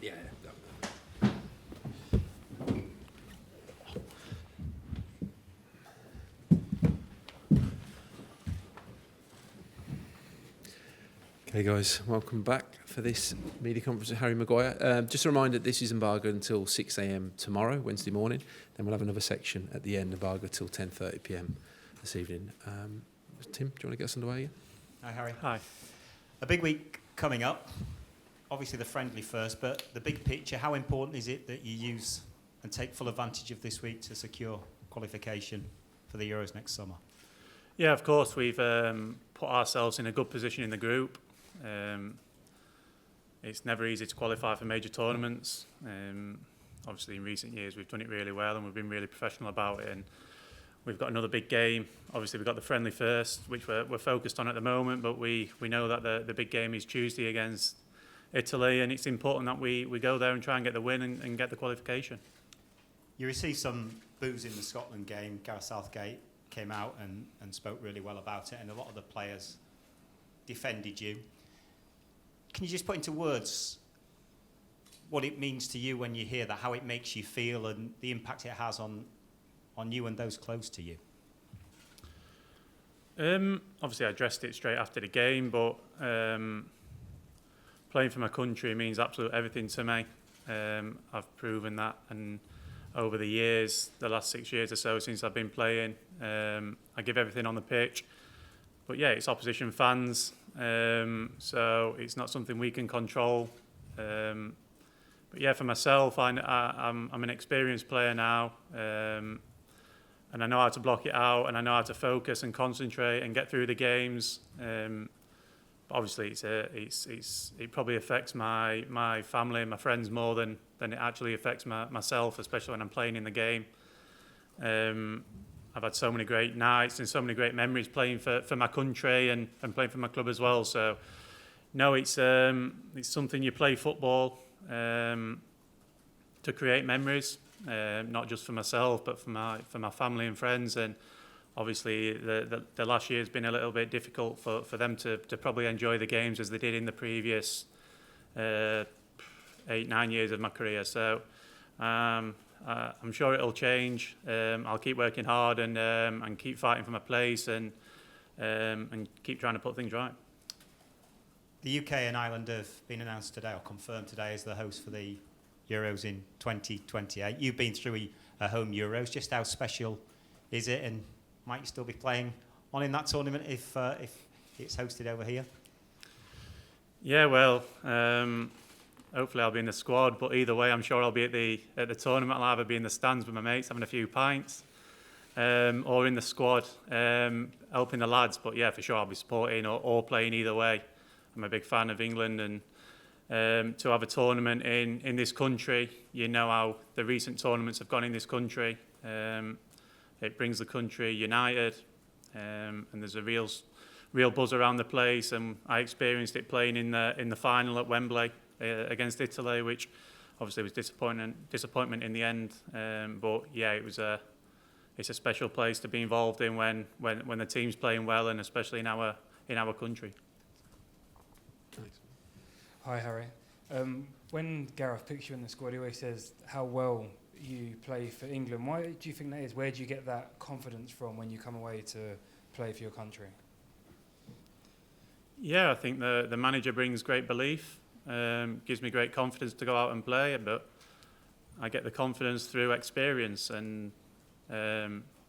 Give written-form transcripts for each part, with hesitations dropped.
Yeah. Okay, guys, welcome back for this media conference with Harry Maguire. Just a reminder, this is embargoed until 6 a.m. tomorrow, Wednesday morning. Then we'll have another section at the end, embargoed till 10:30 p.m. this evening. Tim, do you want to get us underway again? Hi, Harry. Hi. A big week coming up. Obviously, the friendly first, but the big picture, how important is it that you use and take full advantage of this week to secure qualification for the Euros next summer? Yeah, of course, we've put ourselves in a good position in the group. It's never easy to qualify for major tournaments. Obviously, in recent years, we've done it really well and we've been really professional about it. And we've got another big game. Obviously, we've got the friendly first, which we're focused on at the moment. But we know that the big game is Tuesday against Italy, and it's important that we go there and try and get the win and get the qualification. You received some boos in the Scotland game. Gareth Southgate came out and spoke really well about it, and a lot of the players defended you. Can you just put into words what it means to you when you hear that, how it makes you feel and the impact it has on you and those close to you? Obviously, I addressed it straight after the game, but playing for my country means absolutely everything to me. I've proven that, and over the years, the last 6 years or so since I've been playing, I give everything on the pitch. But yeah, it's opposition fans, so it's not something we can control. But yeah, for myself, I'm an experienced player now, and I know how to block it out, and I know how to focus and concentrate and get through the games. But obviously, it probably affects my family and my friends more than it actually affects myself, especially when I'm playing in the game. I've had so many great nights and so many great memories playing for my country and playing for my club as well. So, no, it's something you play football to create memories, not just for myself, but for my family and friends. And obviously, the last year has been a little bit difficult for them to probably enjoy the games as they did in the previous 8-9 years of my career. So I'm sure it'll change. I'll keep working hard and keep fighting for my place and keep trying to put things right. The UK and Ireland have been announced today or confirmed today as the host for the Euros in 2028. You've been through a home Euros. Just how special is it, and might you still be playing on in that tournament if it's hosted over here? Yeah, well, hopefully I'll be in the squad, but either way, I'm sure I'll be at the tournament. I'll either be in the stands with my mates having a few pints, or in the squad helping the lads. But yeah, for sure I'll be supporting or playing either way. I'm a big fan of England, and to have a tournament in this country, you know how the recent tournaments have gone in this country. It brings the country united, and there's a real buzz around the place. And I experienced it playing in the final at Wembley against Italy, which obviously was disappointment in the end. But yeah, it's a special place to be involved in when the team's playing well, and especially in our country. Thanks. Hi, Harry. When Gareth picks you in the squad, he always says how well you play for England. Why do you think that is? Where do you get that confidence from when you come away to play for your country? Yeah, I think the manager brings great belief, gives me great confidence to go out and play, but I get the confidence through experience and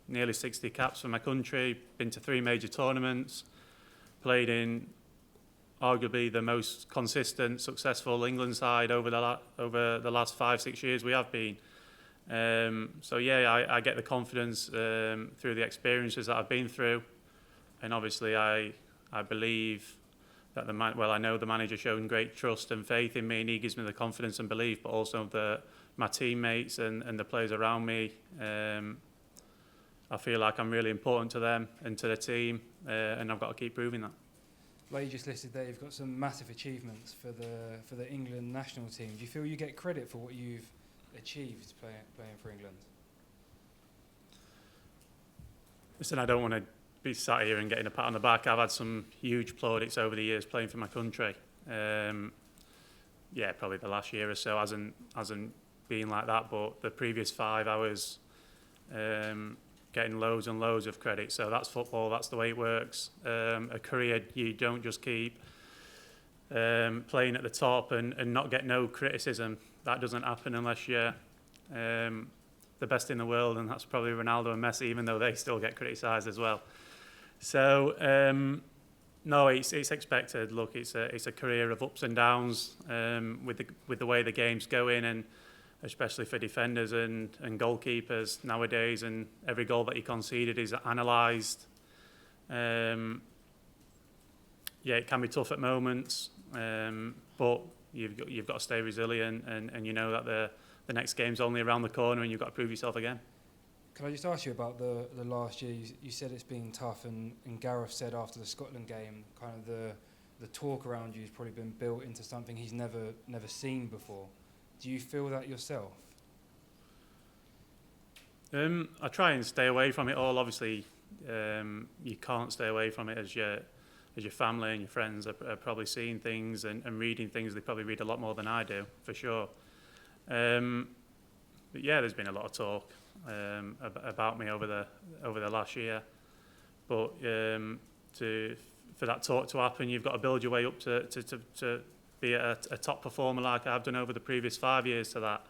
nearly 60 caps for my country, been to 3 major tournaments, played in arguably the most consistent, successful England side over the last 5-6 years we have been. So yeah, I get the confidence through the experiences that I've been through, and obviously I believe that I know the manager shown great trust and faith in me, and he gives me the confidence and belief, but also my teammates and the players around me. I feel like I'm really important to them and to the team, and I've got to keep proving that. Like you just listed there, you've got some massive achievements for the England national team. Do you feel you get credit for what you've achieved playing for England? Listen, I don't want to be sat here and getting a pat on the back. I've had some huge plaudits over the years playing for my country. yeah, probably the last year or so hasn't been like that, but the previous 5 I was getting loads and loads of credit. So that's football, that's the way it works. A career, you don't just keep playing at the top and not get no criticism. That doesn't happen unless you're the best in the world, and that's probably Ronaldo and Messi, even though they still get criticised as well. So no, it's expected. Look, it's a career of ups and downs with the way the game's going, and especially for defenders and goalkeepers nowadays. And every goal that he conceded is analysed. Yeah, it can be tough at moments, but you've got to stay resilient, and you know that the next game's only around the corner, and you've got to prove yourself again. Can I just ask you about the last year? You said it's been tough, and Gareth said after the Scotland game, kind of the talk around you has probably been built into something he's never seen before. Do you feel that yourself? I try and stay away from it all. Obviously, you can't stay away from it as your family and your friends are probably seeing things and reading things. They probably read a lot more than I do, for sure. But yeah, there's been a lot of talk about me over the last year. But for that talk to happen, you've got to build your way up to be a top performer like I've done over the previous 5 years to that.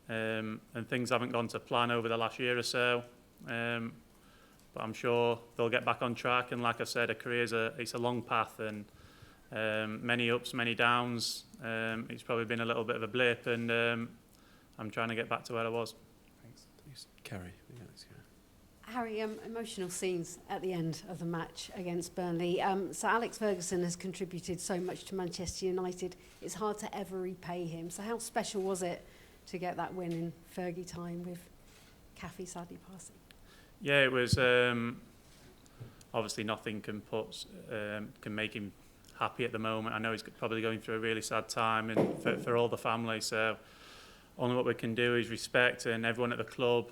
And things haven't gone to plan over the last year or so. But I'm sure they'll get back on track. And like I said, a career it's a long path, and many ups, many downs. It's probably been a little bit of a blip, and I'm trying to get back to where I was. Thanks. Please, Carrie. Yeah, let's go. Harry, emotional scenes at the end of the match against Burnley. So Alex Ferguson has contributed so much to Manchester United. It's hard to ever repay him. So how special was it to get that win in Fergie time with Caffey sadly passing? Yeah, it was obviously nothing can make him happy at the moment. I know he's probably going through a really sad time, and for all the family. So only what we can do is respect, and everyone at the club,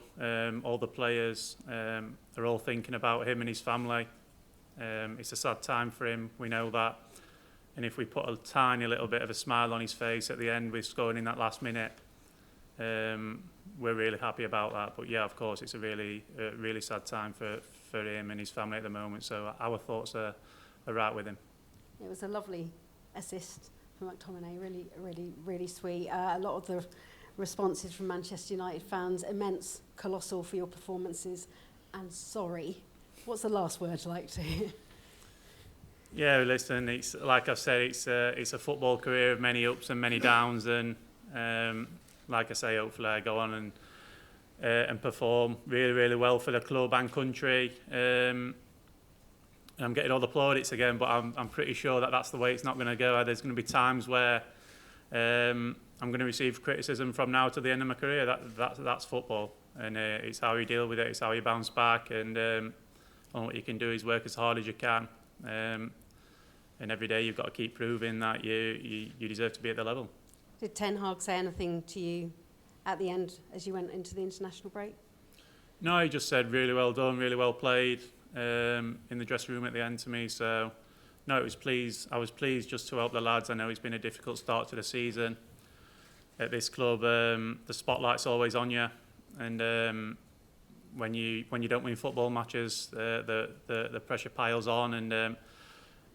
all the players, are all thinking about him and his family. It's a sad time for him. We know that, and if we put a tiny little bit of a smile on his face at the end with scoring in that last minute, we're really happy about that. But yeah, of course, it's a really sad time for him and his family at the moment. So our thoughts are right with him. It was a lovely assist from McTominay, really sweet. A lot of the responses from Manchester United fans, immense, colossal for your performances, and sorry. What's the last word like to hear? Yeah, listen, it's like I've said, it's a football career of many ups and many downs, and like I say, hopefully I go on and perform really well for the club and country. I'm getting all the plaudits again, but I'm pretty sure that's the way it's not going to go. There's going to be times where I'm going to receive criticism from now to the end of my career. That's football, and it's how you deal with it. It's how you bounce back, and all what you can do is work as hard as you can. And every day you've got to keep proving that you deserve to be at the level. Did Ten Hag say anything to you at the end as you went into the international break? No, he just said really well done, really well played in the dressing room at the end to me. So no, I was pleased just to help the lads. I know it's been a difficult start to the season at this club. The spotlight's always on you, and when you don't win football matches, the pressure piles on, and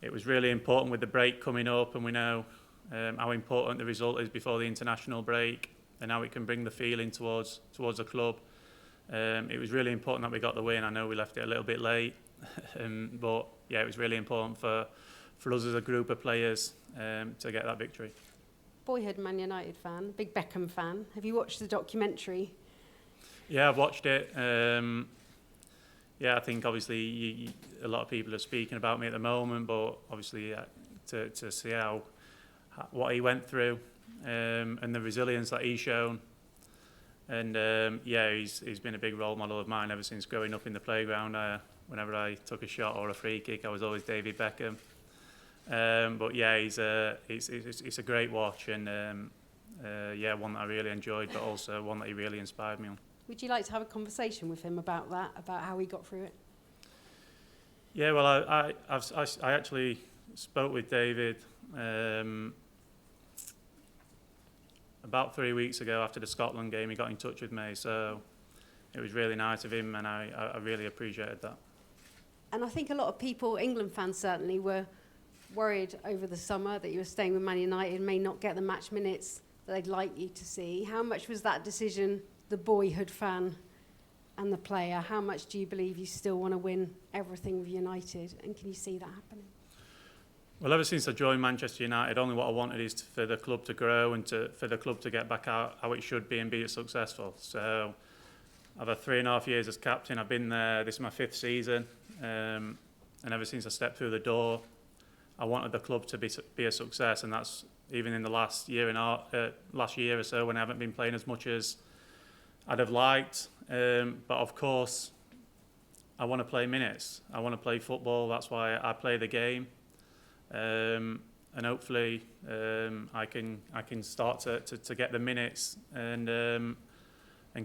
it was really important with the break coming up, and we know how important the result is before the international break, and how it can bring the feeling towards the club. It was really important that we got the win. I know we left it a little bit late, but yeah, it was really important for us as a group of players to get that victory. Boyhood Man United fan, big Beckham fan. Have you watched the documentary? Yeah, I've watched it. Yeah, I think obviously a lot of people are speaking about me at the moment, but obviously to see what he went through and the resilience that he's shown. And yeah, he's been a big role model of mine ever since growing up in the playground. Whenever I took a shot or a free kick, I was always David Beckham. But yeah, it's a great watch, and yeah, one that I really enjoyed, but also one that he really inspired me on. Would you like to have a conversation with him about that, about how he got through it? Yeah, well, I actually spoke with David about 3 weeks ago after the Scotland game, he got in touch with me. So it was really nice of him, and I really appreciated that. And I think a lot of people, England fans certainly, were worried over the summer that you were staying with Man United and may not get the match minutes that they'd like you to see. How much was that decision the boyhood fan and the player? How much do you believe you still want to win everything with United? And can you see that happening? Well, ever since I joined Manchester United, only what I wanted is for the club to grow and for the club to get back out how it should be and be successful. So I've had 3.5 years as captain. I've been there. This is my 5th season. And ever since I stepped through the door, I wanted the club to be a success. And that's even in the last year or so when I haven't been playing as much as I'd have liked. But of course, I want to play minutes. I want to play football. That's why I play the game. And hopefully I can start to get the minutes and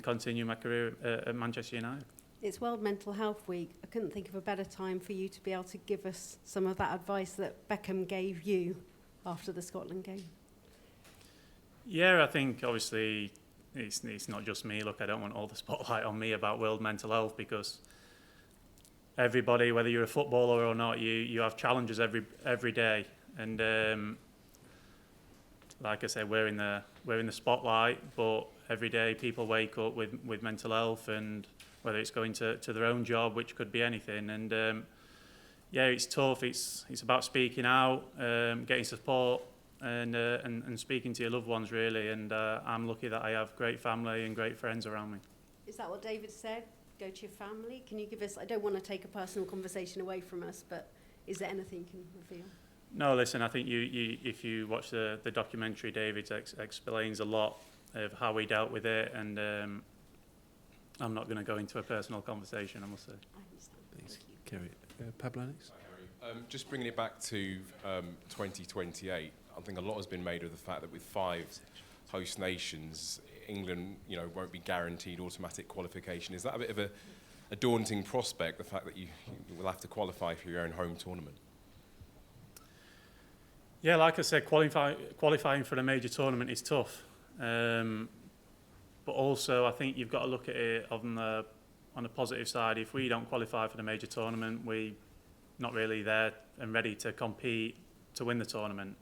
continue my career at Manchester United. It's World Mental Health Week. I couldn't think of a better time for you to be able to give us some of that advice that Beckham gave you after the Scotland game. Yeah, I think obviously it's not just me. Look, I don't want all the spotlight on me about World Mental Health, because everybody, whether you're a footballer or not, you have challenges every day. And like I said, we're in the spotlight, but every day people wake up with mental health, and whether it's going to their own job, which could be anything. And yeah, it's tough. It's about speaking out, getting support, and speaking to your loved ones, really. And I'm lucky that I have great family and great friends around me. Is that what David said? Go to your family? Can you give us, I don't want to take a personal conversation away from us, but is there anything you can reveal? No, listen, I think if you watch the documentary, David explains a lot of how he dealt with it, and I'm not going to go into a personal conversation, I must say. I understand. Thanks, Kerry. Pablo next. Hi, Harry. Just bringing it back to 2028, I think a lot has been made of the fact that with 5 host nations, England, won't be guaranteed automatic qualification. Is that a bit of a daunting prospect, the fact that you will have to qualify for your own home tournament? Yeah, like I said, qualifying for a major tournament is tough. But also, I think you've got to look at it on the positive side. If we don't qualify for the major tournament, we're not really there and ready to compete to win the tournament.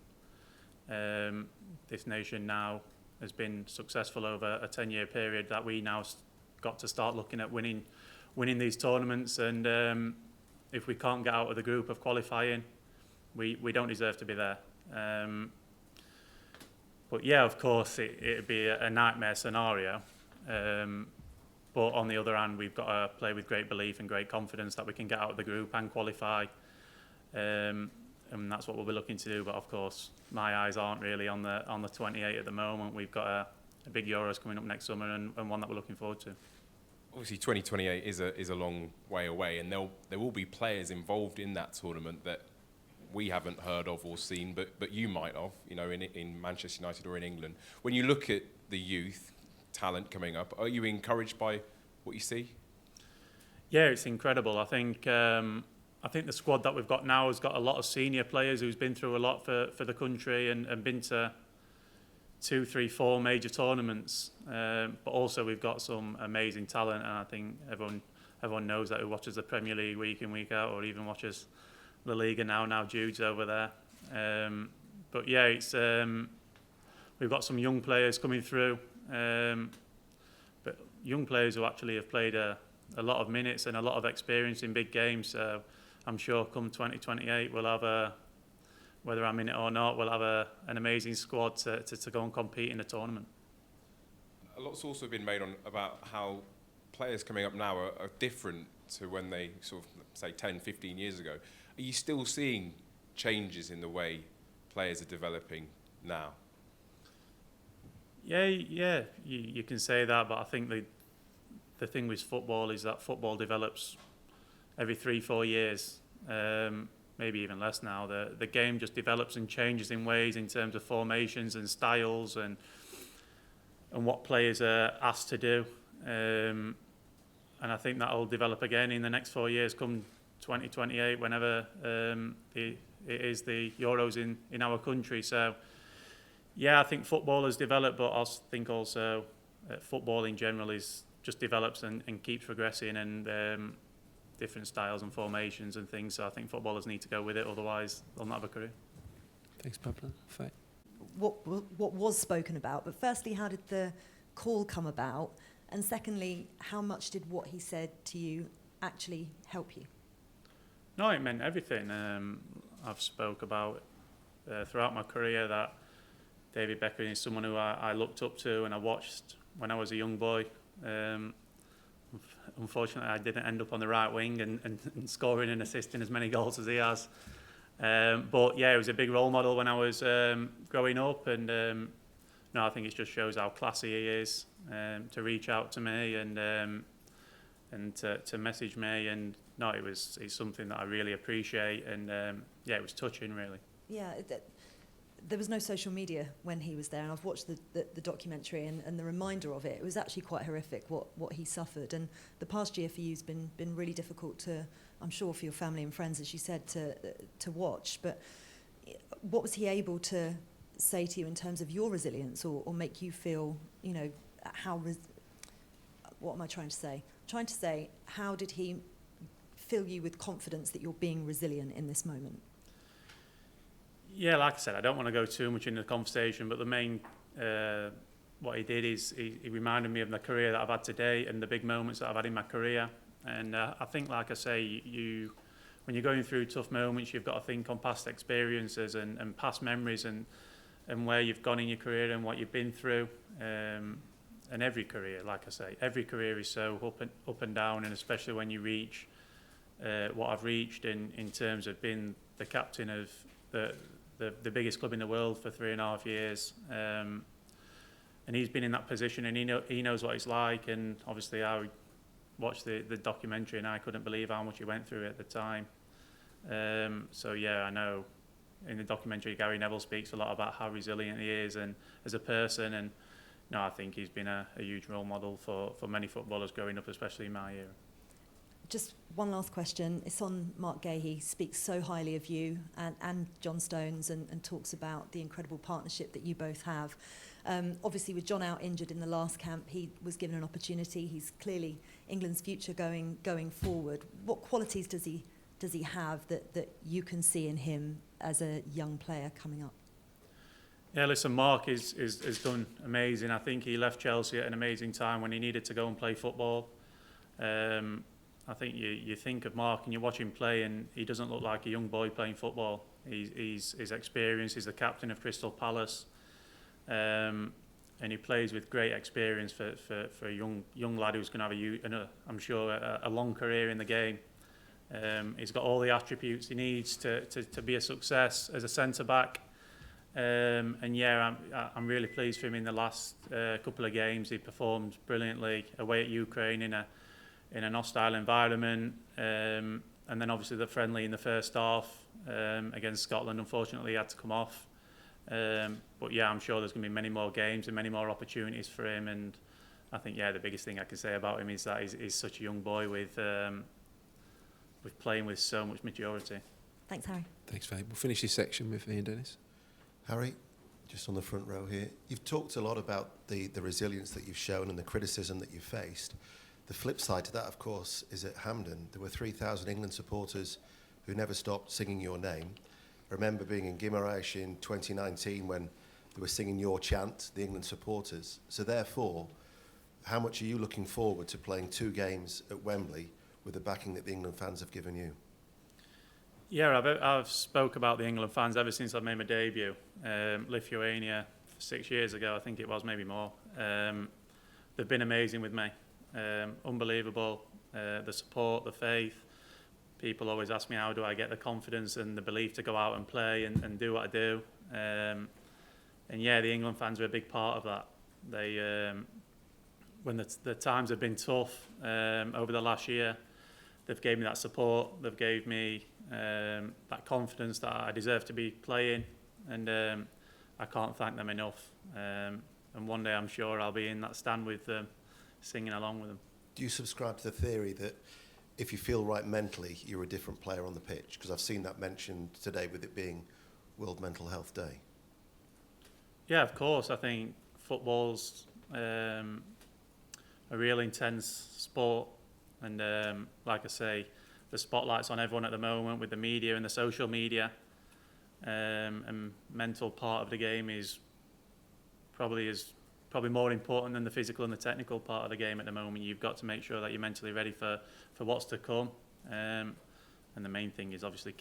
This nation now has been successful over a 10-year period, that we now got to start looking at winning these tournaments. And if we can't get out of the group of qualifying, we don't deserve to be there. But yeah, of course, it'd be a nightmare scenario. But on the other hand, we've got to play with great belief and great confidence that we can get out of the group and qualify. And that's what we'll be looking to do. But of course, my eyes aren't really on the 28 at the moment. We've got a big Euros coming up next summer, and one that we're looking forward to. Obviously, 2028 is a long way away, and there will be players involved in that tournament that we haven't heard of or seen, but you might have, in Manchester United or in England. When you look at the youth talent coming up, are you encouraged by what you see? Yeah, it's incredible. I think the squad that we've got now has got a lot of senior players who's been through a lot for the country and been to 2, 3, 4 major tournaments. But also we've got some amazing talent, and I think everyone knows that, who watches the Premier League week in, week out, or even watches La Liga now. Now Jude's over there. But yeah, it's we've got some young players coming through, but young players who actually have played a lot of minutes and a lot of experience in big games. So I'm sure come 2028 we'll have whether I'm in it or not, we'll have an amazing squad to go and compete in the tournament. A lot's also been made about how players coming up now are different to when they sort of, say, 10, 15 years ago. Are you still seeing changes in the way players are developing now? Yeah, you can say that, but I think the thing with football is that football develops every 3-4 years, maybe even less now. The game just develops and changes in ways in terms of formations and styles and what players are asked to do. And I think that will develop again in the next 4 years, come 2028, whenever it is the Euros in our country. So Yeah, I think football has developed, but I think also football in general is just develops and keeps progressing, and different styles and formations and things. So I think footballers need to go with it, otherwise they'll not have a career. Thanks, Pablo. Faye. What was spoken about, but firstly, how did the call come about? And secondly, how much did what he said to you actually help you? No, it meant everything. I've spoke about throughout my career that David Beckham is someone who I looked up to and I watched when I was a young boy. Unfortunately, I didn't end up on the right wing and scoring and assisting as many goals as he has. But yeah, it was a big role model when I was growing up, and no, I think it just shows how classy he is to reach out to me and to message me, and no, it's something that I really appreciate, and yeah, it was touching, really. Yeah, there was no social media when he was there, and I've watched the documentary, and the reminder of it, it was actually quite horrific what he suffered, and the past year for you has been really difficult to, I'm sure, for your family and friends, as you said, to watch. But what was he able to say to you in terms of your resilience, or make you feel, you know, what am I trying to say? Trying to say, how did he fill you with confidence that you're being resilient in this moment? Yeah, like I said, I don't want to go too much into the conversation, but the main, what he did is he reminded me of the career that I've had today and the big moments that I've had in my career. And I think, like I say, when you're going through tough moments, you've got to think on past experiences and past memories and where you've gone in your career and what you've been through. And every career, like I say, every career is so up and down, and especially when you reach what I've reached in terms of being the captain of the biggest club in the world for 3.5 years. And he's been in that position, and he knows what it's like. And obviously I watched the documentary and I couldn't believe how much he went through at the time. So yeah, I know in the documentary Gary Neville speaks a lot about how resilient he is and as a person, and no, I think he's been a huge role model for many footballers growing up, especially in my era. Just one last question. It's on Mark Gay. He speaks so highly of you and John Stones and talks about the incredible partnership that you both have. Obviously, with John out injured in the last camp, he was given an opportunity. He's clearly England's future going forward. What qualities does he have that you can see in him as a young player coming up? Yeah, listen, Mark has done amazing. I think he left Chelsea at an amazing time when he needed to go and play football. I think you think of Mark and you watch him play, and he doesn't look like a young boy playing football. He's experienced. He's the captain of Crystal Palace, and he plays with great experience for a young lad who's going to have I'm sure a long career in the game. He's got all the attributes he needs to be a success as a centre back. And yeah, I'm really pleased for him in the last couple of games. He performed brilliantly away at Ukraine in an hostile environment, and then obviously the friendly in the first half against Scotland. Unfortunately, he had to come off. But yeah, I'm sure there's going to be many more games and many more opportunities for him. And I think, yeah, the biggest thing I can say about him is that he's such a young boy with playing with so much maturity. Thanks, Harry. Thanks, Faye. We'll finish this section with Ian Dennis. Harry, just on the front row here, you've talked a lot about the resilience that you've shown and the criticism that you've faced. The flip side to that, of course, is at Hampden. There were 3,000 England supporters who never stopped singing your name. I remember being in Guimarães in 2019 when they were singing your chant, the England supporters. So therefore, how much are you looking forward to playing 2 games at Wembley with the backing that the England fans have given you? Yeah, I've spoke about the England fans ever since I made my debut. Lithuania 6 years ago, I think it was, maybe more. They've been amazing with me. Unbelievable. The support, the faith. People always ask me, how do I get the confidence and the belief to go out and play and do what I do? And yeah, the England fans are a big part of that. They, when the times have been tough over the last year, they've gave me that support. They've gave me that confidence that I deserve to be playing, and I can't thank them enough. And one day I'm sure I'll be in that stand with them, singing along with them. Do you subscribe to the theory that if you feel right mentally, you're a different player on the pitch? Because I've seen that mentioned today with it being World Mental Health Day. Yeah, of course. I think football's a real intense sport, and like I say, the spotlight's on everyone at the moment with the media and the social media, and mental part of the game is probably more important than the physical and the technical part of the game at the moment. You've got to make sure that you're mentally ready for what's to come, and the main thing is obviously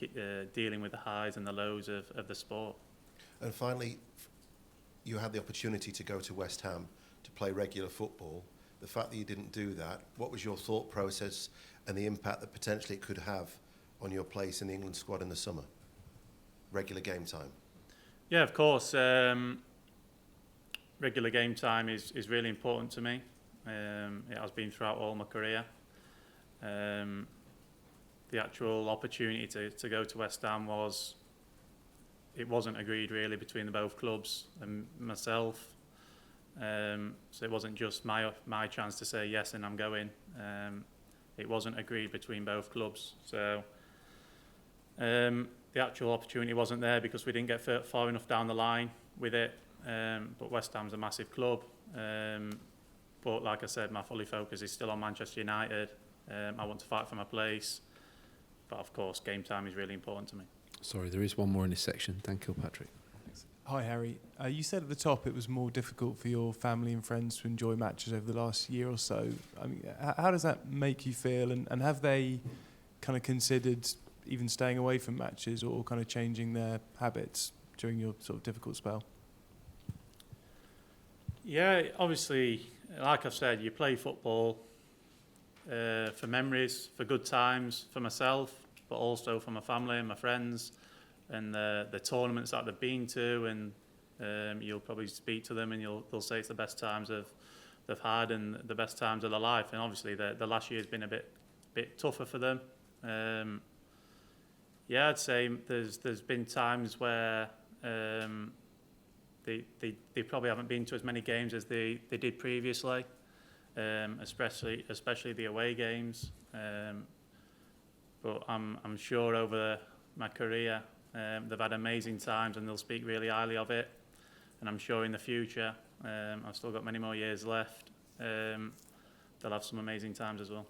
dealing with the highs and the lows of the sport. And finally, you had the opportunity to go to West Ham to play regular football. The fact that you didn't do that, what was your thought process and the impact that potentially it could have on your place in the England squad in the summer? Regular game time. Yeah, of course. Regular game time is really important to me. It has been throughout all my career. The actual opportunity to go to West Ham wasn't agreed really between the both clubs and myself. So it wasn't just my chance to say yes and I'm going. It wasn't agreed between both clubs. So the actual opportunity wasn't there because we didn't get far enough down the line with it. But West Ham's a massive club. But like I said, my fully focus is still on Manchester United. I want to fight for my place. But of course, game time is really important to me. Sorry, there is one more in this section. Dan Kilpatrick. Hi, Harry. You said at the top it was more difficult for your family and friends to enjoy matches over the last year or so. I mean, how does that make you feel? And have they kind of considered even staying away from matches or kind of changing their habits during your sort of difficult spell? Yeah, obviously, like I've said, you play football for memories, for good times, for myself, but also for my family and my friends, and the tournaments that they've been to, and you'll probably speak to them and they'll say it's the best times they've had and the best times of their life. And obviously the last year has been a bit tougher for them. Yeah, I'd say there's been times where they probably haven't been to as many games as they did previously, especially the away games. But I'm sure over my career they've had amazing times and they'll speak really highly of it. And I'm sure in the future, I've still got many more years left, they'll have some amazing times as well.